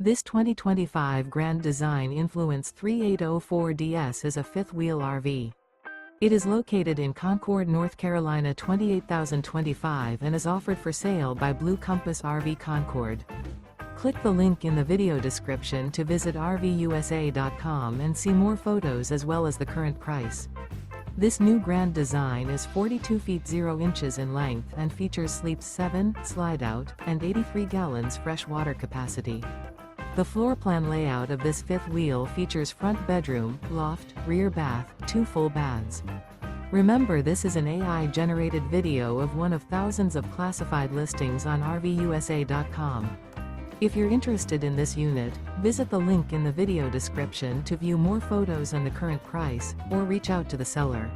This 2025 Grand Design Influence 3804DS is a fifth-wheel RV. It is located in Concord, North Carolina 28025 and is offered for sale by Blue Compass RV Concord. Click the link in the video description to visit RVUSA.com and see more photos as well as the current price. This new Grand Design is 42 feet 0 inches in length and features sleeps 7, slide-out, and 83 gallons fresh water capacity. The floor plan layout of this fifth wheel features front bedroom, loft, rear bath, 2 full baths. Remember, this is an AI-generated video of one of thousands of classified listings on RVUSA.com. If you're interested in this unit, visit the link in the video description to view more photos and the current price, or reach out to the seller.